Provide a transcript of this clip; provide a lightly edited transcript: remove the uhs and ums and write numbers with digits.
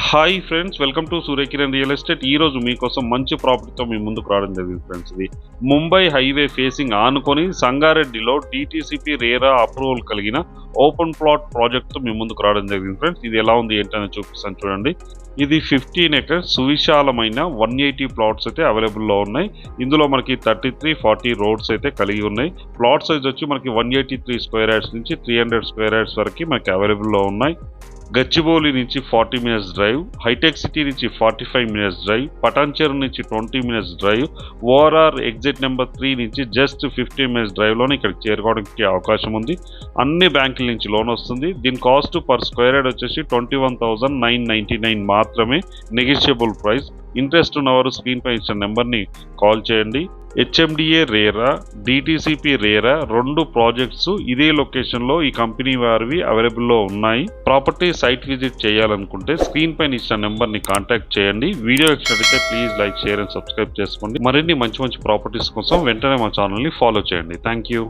Hi friends, welcome to Surya Kiran real estate. ఈ రోజు మీకోసం మంచి ప్రాపర్టీతో మీ ముందుకు రావడం జరిగింది ఫ్రెండ్స్. ఇది ముంబై హైవే ఫేసింగ్ ఆనుకొని సంగారెడ్డిలో డిటిసిపి రేరా అప్రూవల్ కలిగిన ఓపెన్ ప్లాట్ ప్రాజెక్ట్తో మీ ముందుకు రావడం జరిగింది ఫ్రెండ్స్. ఇది ఎలా ఉంది ఏంటని చూపిస్తాను చూడండి. ఇది 15 acres సువిశాలమైన 180 ప్లాట్స్ అయితే అవైలబుల్లో ఉన్నాయి. ఇందులో మనకి 33, 40 రోడ్స్ అయితే కలిగి ఉన్నాయి. ప్లాట్ సైజ్ వచ్చి మనకి 183 స్క్వేర్ యార్డ్స్ నుంచి 300 స్క్వేర్ యార్డ్స్ వరకు మనకి అవైలబుల్లో ఉన్నాయి. గచ్చిబౌలి నుంచి 40 minutes డ్రైవ్, హైటెక్ సిటీ నుంచి 45 minutes డ్రైవ్, పటాన్చెరు నుంచి 20 minutes drive, ORR exit number 3 నుంచి జస్ట్ 15 minutes డ్రైవ్లోనే ఇక్కడికి చేరుకోవడానికి అవకాశం ఉంది. అన్ని బ్యాంకుల నుంచి లోన్ వస్తుంది. దీని కాస్ట్ పర్ స్క్వేర్ యార్డ్ వచ్చేసి 21,999 మాత్రమే, నెగిషియబుల్ ప్రైస్. ఇంట్రెస్ట్ ఉన్నవారు స్క్రీన్ పై ఇచ్చిన నెంబర్ని కాల్ చేయండి. HMDA RERA, DTCP RERA 2 projects ఇదే లొకేషన్లో ఈ కంపెనీ వారివి అవైలబుల్లో ఉన్నాయి. ప్రాపర్టీ సైట్ విజిట్ చేయాలనుకుంటే స్క్రీన్ పైన ఇచ్చిన నెంబర్ని కాంటాక్ట్ చేయండి. వీడియో నచ్చినట్లయితే please like, share and subscribe చేసుకోండి. మరిన్ని మంచి ప్రాపర్టీస్ కోసం వెంటనే మా ఛానల్ని ఫాలో చేయండి. Thank you.